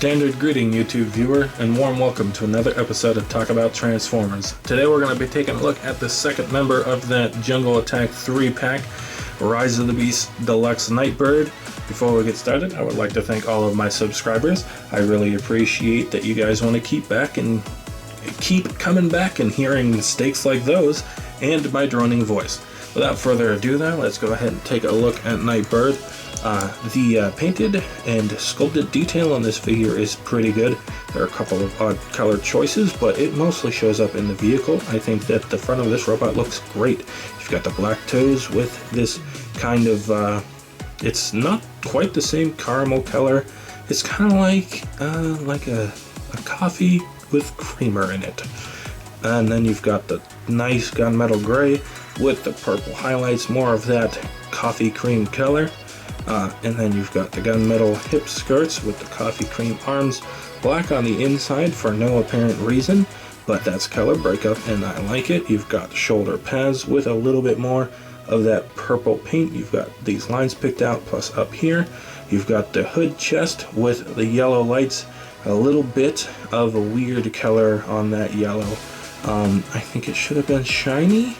Standard greeting, YouTube viewer, and warm welcome to another episode of Talk About Transformers. Today we're going to be taking a look at the second member of that Jungle Attack 3-pack, Rise of the Beast Deluxe Nightbird. Before we get started, I would like to thank all of my subscribers. I really appreciate that you guys want to keep coming back and hearing mistakes like those and my droning voice. Without further ado though, let's go ahead and take a look at Nightbird. The painted and sculpted detail on this figure is pretty good. There are a couple of odd color choices, but it mostly shows up in the vehicle. I think that the front of this robot looks great. You've got the black toes with this kind of, it's not quite the same caramel color. It's kind of like a coffee with creamer in it. And then you've got the nice gunmetal gray with the purple highlights, more of that coffee cream color. And then you've got the gunmetal hip skirts with the coffee cream arms, black on the inside for no apparent reason, but that's color breakup and I like it. You've got shoulder pads with a little bit more of that purple paint. You've got these lines picked out, plus up here you've got the hood chest with the yellow lights, a little bit of a weird color on that yellow. I think it should have been shiny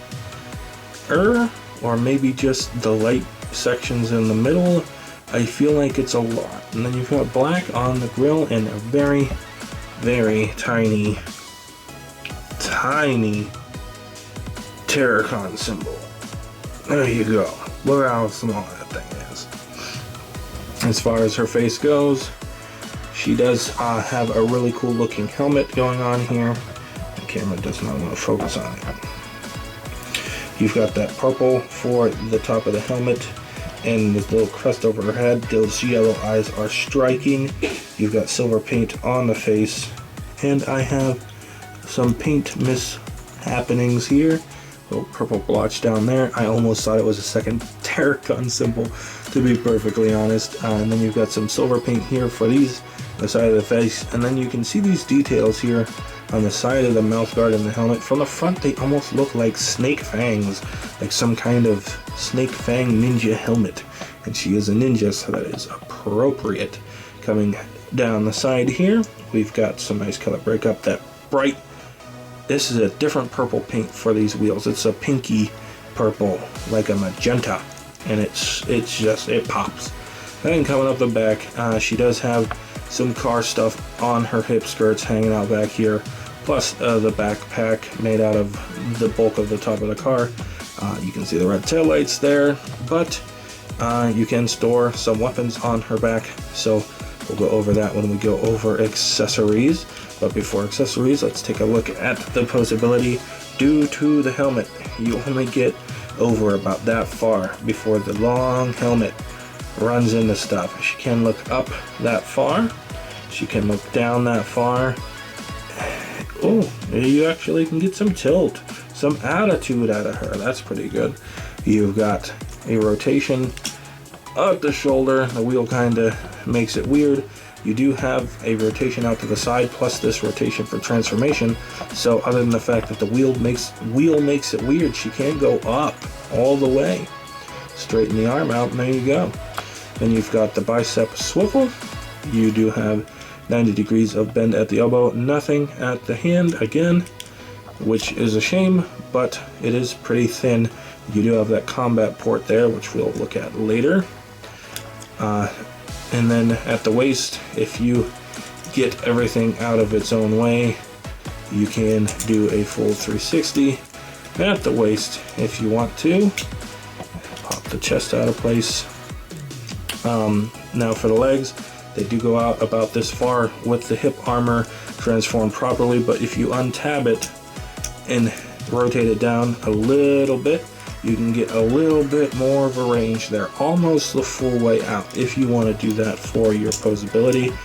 or maybe just the light sections in the middle. I feel like it's a lot. And then you've got black on the grill and a very, very tiny Terracon symbol. There you go. Look how small that thing is. As far as her face goes, she does have a really cool looking helmet going on here. The camera does not want to focus on it. You've got that purple for the top of the helmet and this little crest over her head. Those yellow eyes are striking. You've got silver paint on the face, and I have some paint mishappenings here. Little purple blotch down there. I almost thought it was a second Terracon symbol, to be perfectly honest. And then you've got some silver paint here for these, the side of the face, and then you can see these details here on the side of the mouth guard and the helmet. From the front they almost look like snake fangs, like some kind of snake fang ninja helmet, and she is a ninja, so that is appropriate. Coming down the side here we've got some nice color breakup. That bright, this is a different purple paint for these wheels. It's a pinky purple, like a magenta, and it pops. Then coming up the back, she does have some car stuff on her hip skirts hanging out back here, plus the backpack made out of the bulk of the top of the car. You can see the red taillights there, but you can store some weapons on her back, so we'll go over that when we go over accessories. But before accessories, let's take a look at the posability. Due to the helmet, you only get over about that far before the long helmet runs into stuff. She can look up that far, she can look down that far. Oh, you actually can get some tilt, some attitude out of her. That's pretty good. You've got a rotation up the shoulder. The wheel kind of makes it weird. You do have a rotation out to the side, plus this rotation for transformation. So other than the fact that the wheel makes it weird, she can go up all the way. Straighten the arm out, and there you go. Then you've got the bicep swivel. You do have 90 degrees of bend at the elbow, nothing at the hand again, which is a shame, but it is pretty thin. You do have that combat port there, which we'll look at later. And then at the waist, if you get everything out of its own way, you can do a full 360 at the waist if you want to. Pop the chest out of place. Now for the legs, they do go out about this far with the hip armor transformed properly, but if you untab it and rotate it down a little bit, you can get a little bit more of a range there, almost the full way out if you want to do that for your posability.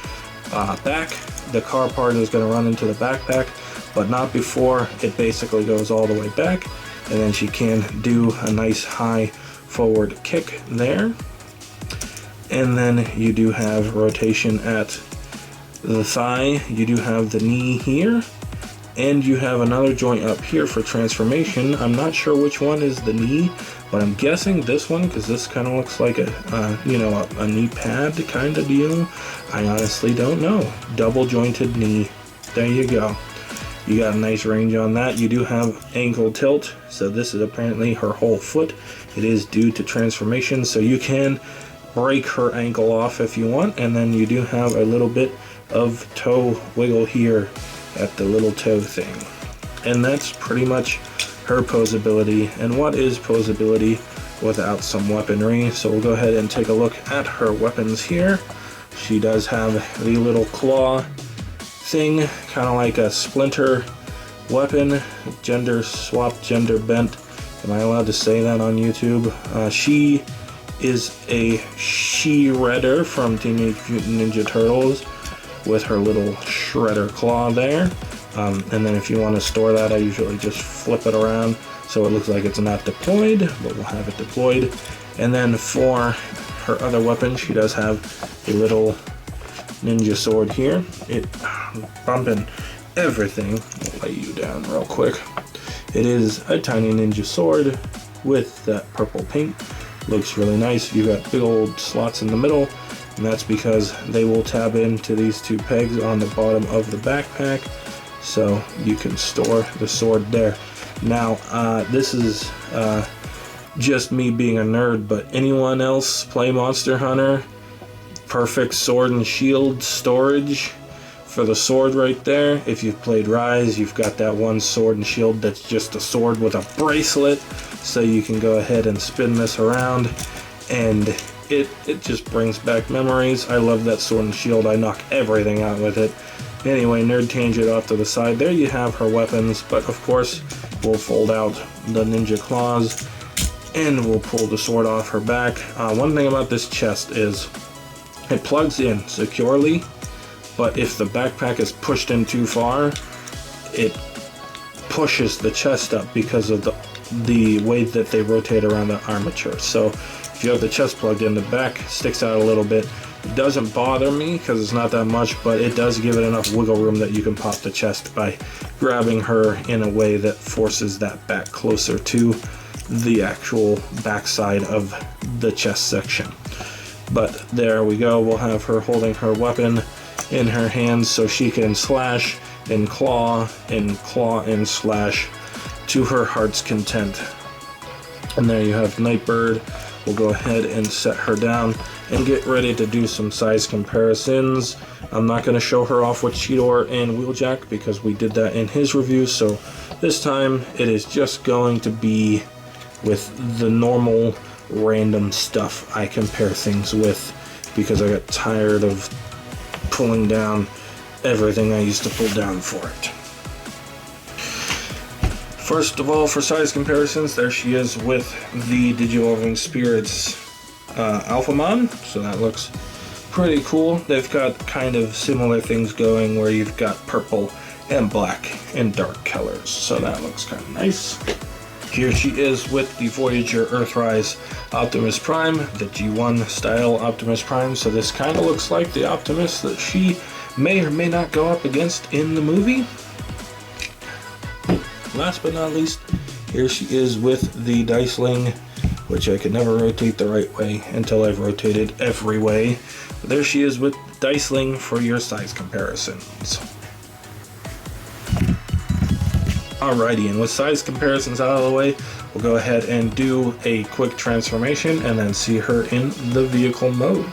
Back, the car part is going to run into the backpack, but not before it basically goes all the way back, and then she can do a nice high forward kick there. And then you do have rotation at the thigh. You do have the knee here, And you have another joint up here for transformation. I'm not sure which one is the knee, but I'm guessing this one, because this kind of looks like a knee pad kind of deal. I honestly don't know. Double jointed knee. There you go. You got a nice range on that. You do have ankle tilt, so this is apparently her whole foot. It is due to transformation, so you can break her ankle off if you want, and then you do have a little bit of toe wiggle here at the little toe thing. And that's pretty much her posability. And what is posability without some weaponry? So we'll go ahead and take a look at her weapons here. She does have the little claw thing, kind of like a splinter weapon, gender swap, gender bent. Am I allowed to say that on YouTube? She is a Shredder from Teenage Mutant Ninja Turtles with her little shredder claw there. And then if you want to store that, I usually just flip it around so it looks like it's not deployed, but we'll have it deployed. And then for her other weapon, she does have a little ninja sword here. It bumping everything. I'll lay you down real quick. It is a tiny ninja sword with that purple paint. Looks really nice. You got big old slots in the middle, and that's because they will tab into these two pegs on the bottom of the backpack, so you can store the sword there. Now, this is just me being a nerd, but anyone else play Monster Hunter? Perfect sword and shield storage for the sword right there. If you've played Rise, you've got that one sword and shield that's just a sword with a bracelet, so you can go ahead and spin this around, and it just brings back memories. I love that sword and shield. I knock everything out with it. Anyway, nerd tangent off to the side. There you have her weapons, but of course we'll fold out the ninja claws and we'll pull the sword off her back. One thing about this chest is it plugs in securely, but if the backpack is pushed in too far, it pushes the chest up because of the way that they rotate around the armature. So if you have the chest plugged in, the back sticks out a little bit. It doesn't bother me because it's not that much, but it does give it enough wiggle room that you can pop the chest by grabbing her in a way that forces that back closer to the actual backside of the chest section. But there we go. We'll have her holding her weapon in her hands so she can slash and claw and slash to her heart's content. And there you have Nightbird. We'll go ahead and set her down and get ready to do some size comparisons. I'm not going to show her off with Cheetor and Wheeljack because we did that in his review, so this time it is just going to be with the normal random stuff I compare things with, because I got tired of pulling down everything I used to pull down for it. First of all, for size comparisons, there she is with the Digivolving Spirits Alphamon, so that looks pretty cool. They've got kind of similar things going where you've got purple and black and dark colors, so that looks kind of nice. Here she is with the Voyager Earthrise Optimus Prime, the G1 style Optimus Prime, so this kind of looks like the Optimus that she may or may not go up against in the movie. Last but not least, here she is with the Diceling, which I could never rotate the right way until I've rotated every way. But there she is with Diceling for your size comparisons. Alrighty, and with size comparisons out of the way, we'll go ahead and do a quick transformation and then see her in the vehicle mode.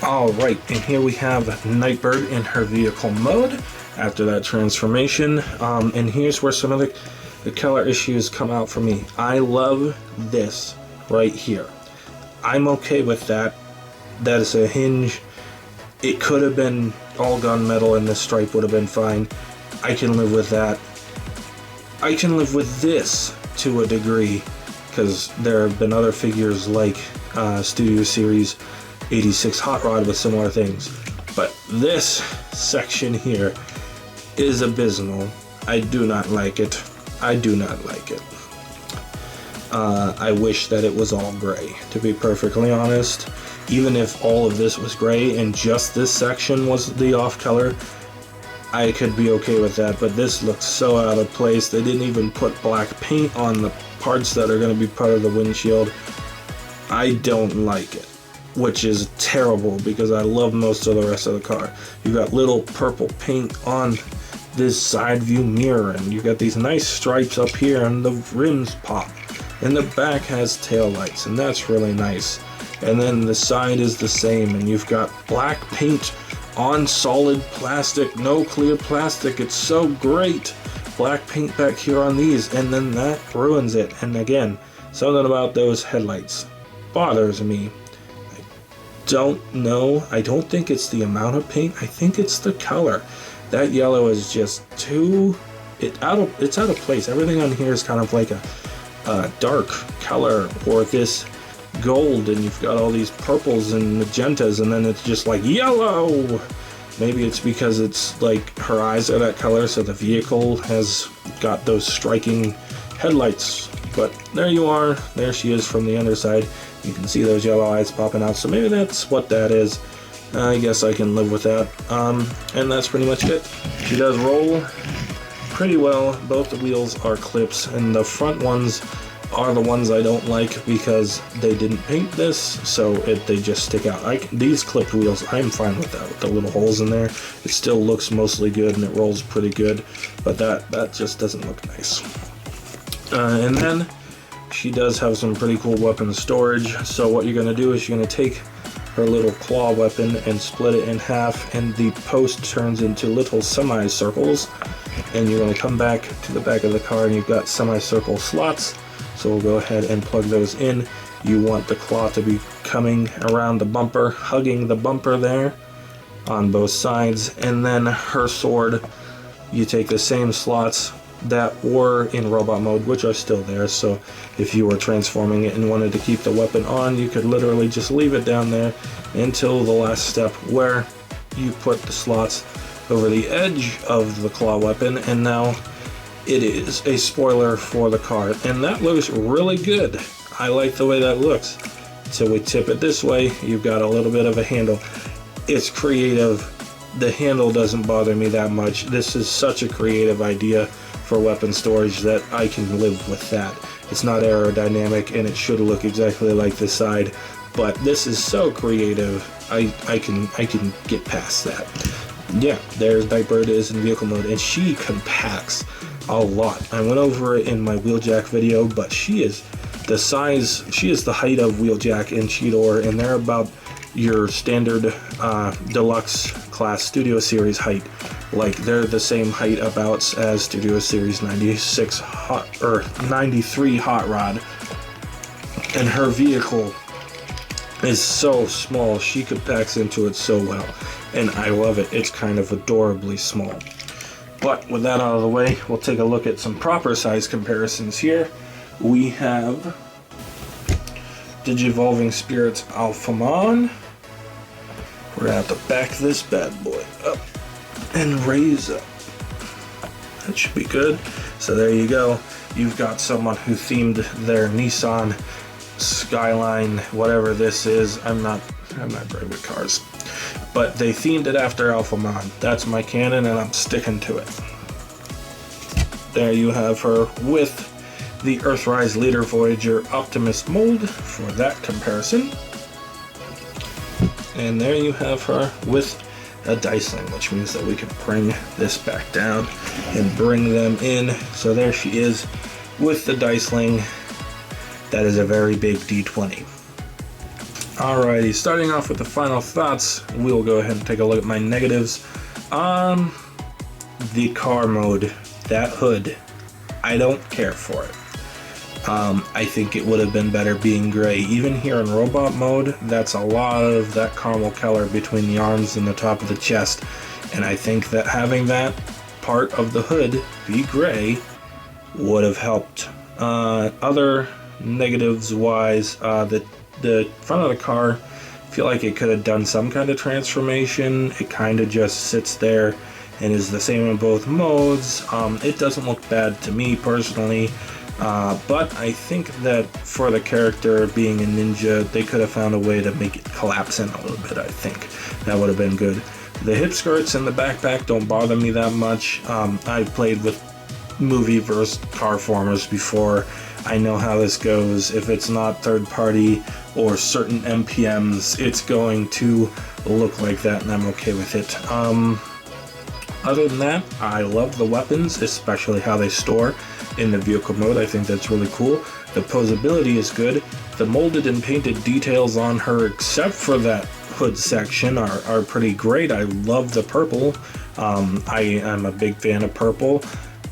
Alright, and here we have Nightbird in her vehicle mode after that transformation. And here's where some of the color issues come out for me. I love this right here. I'm okay with that. That is a hinge. It could have been all gunmetal and the stripe would have been fine. I can live with that. I can live with this to a degree, because there have been other figures like Studio Series 86 Hot Rod with similar things. But this section here is abysmal. I do not like it. I do not like it. I wish that it was all gray, to be perfectly honest. Even if all of this was gray and just this section was the off color, I could be okay with that, but this looks so out of place. They didn't even put black paint on the parts that are going to be part of the windshield. I don't like it, which is terrible because I love most of the rest of the car. You've got little purple paint on this side view mirror, and you've got these nice stripes up here, and the rims pop. And the back has tail lights, and that's really nice. And then the side is the same, and you've got black paint on solid plastic, no clear plastic. It's so great. Black paint back here on these, and then that ruins it. And again, something about those headlights bothers me. I don't know. I don't think it's the amount of paint. I think it's the color. That yellow is just too... It's out of place. Everything on here is kind of like a dark color, or this gold, and you've got all these purples and magentas, and then it's just like yellow. Maybe it's because it's like her eyes are that color, so the vehicle has got those striking headlights. But there you are. There she is from the underside. You can see those yellow eyes popping out, so maybe that's what that is. I guess I can live with that. And that's pretty much it. She does roll pretty well. Both the wheels are clips, and the front ones are the ones I don't like because they didn't paint this, so they just stick out. These clipped wheels, I'm fine with that, with the little holes in there. It still looks mostly good, and it rolls pretty good, but that just doesn't look nice. And then she does have some pretty cool weapon storage. So what you're going to do is you're going to take her little claw weapon and split it in half, and the post turns into little semicircles, and you're going to come back to the back of the car, and you've got semicircle slots. So we'll go ahead and plug those in. You want the claw to be coming around the bumper, hugging the bumper there on both sides. And then her sword, you take the same slots that were in robot mode, which are still there. So if you were transforming it and wanted to keep the weapon on, you could literally just leave it down there until the last step, where you put the slots over the edge of the claw weapon, and now it is a spoiler for the car, and that looks really good. I like the way that looks. So we tip it this way, you've got a little bit of a handle. It's creative. The handle doesn't bother me that much. This is such a creative idea for weapon storage that I can live with that. It's not aerodynamic, and it should look exactly like the side, but this is so creative. I can get past that. Yeah, there's Nightbird is in vehicle mode, and she compacts a lot. I went over it in my Wheeljack video, but she is the size, she is the height of Wheeljack and Cheetor, and they're about your standard deluxe class Studio Series height. Like, they're the same height abouts as Studio Series 96 hot, or 93 Hot Rod. And her vehicle is so small, she compacts into it so well, and I love it. It's kind of adorably small. But with that out of the way, we'll take a look at some proper size comparisons here. We have Digivolving Spirits Alphamon. We're gonna have to back this bad boy up and raise up. That should be good. So there you go. You've got someone who themed their Nissan Skyline, whatever this is. I'm not great with cars, but they themed it after Alphamon. That's my canon, and I'm sticking to it. There you have her with the Earthrise Leader Voyager Optimus mold for that comparison. And there you have her with a Diceling, which means that we can bring this back down and bring them in. So there she is with the Diceling. That is a very big D20. Alrighty, starting off with the final thoughts, we'll go ahead and take a look at my negatives. The car mode, that hood, I don't care for it. I think it would have been better being gray. Even here in robot mode, that's a lot of that caramel color between the arms and the top of the chest. And I think that having that part of the hood be gray would have helped. Other negatives wise, the front of the car, I feel like it could have done some kind of transformation. It kind of just sits there and is the same in both modes. It doesn't look bad to me personally, but I think that for the character being a ninja, they could have found a way to make it collapse in a little bit. I think that would have been good. The hip skirts and the backpack don't bother me that much. I've played with movie versus car formers before. I know how this goes. If it's not third party or certain MPMs, it's going to look like that, and I'm okay with it. Other than that, I love the weapons, especially how they store in the vehicle mode. I think that's really cool. The posability is good. The molded and painted details on her, except for that hood section, are pretty great. I love the purple. I'm a big fan of purple.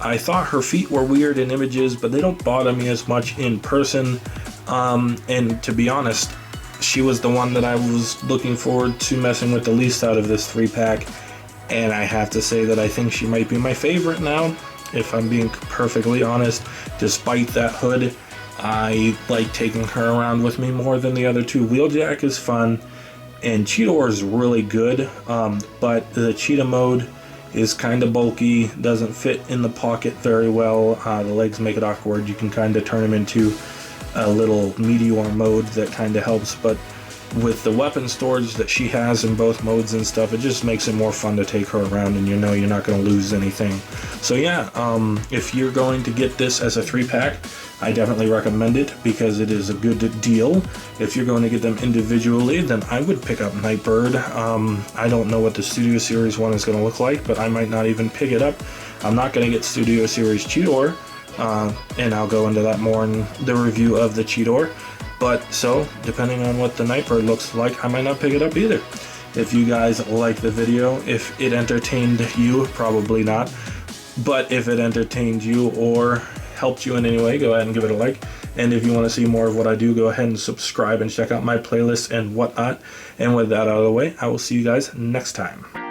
I thought her feet were weird in images, but they don't bother me as much in person. And to be honest, she was the one that I was looking forward to messing with the least out of this 3-pack. And I have to say that I think she might be my favorite now, if I'm being perfectly honest. Despite that hood, I like taking her around with me more than the other two. Wheeljack is fun, and Cheetor is really good, but the cheetah mode is kind of bulky, doesn't fit in the pocket very well. The legs make it awkward. You can kind of turn them into a little meteor mode that kind of helps, but with the weapon storage that she has in both modes and stuff, it just makes it more fun to take her around, and you know you're not going to lose anything. So yeah, if you're going to get this as a 3-pack, I definitely recommend it because it is a good deal. If you're going to get them individually, then I would pick up Nightbird. I don't know what the Studio Series one is going to look like, but I might not even pick it up. I'm not going to get Studio Series Cheetor, and I'll go into that more in the review of the Cheetor. But so, depending on what the Nightbird looks like, I might not pick it up either. If you guys like the video, if it entertained you, probably not, but if it entertained you or helped you in any way, go ahead and give it a like. And if you want to see more of what I do, go ahead and subscribe and check out my playlist and whatnot. And with that out of the way, I will see you guys next time.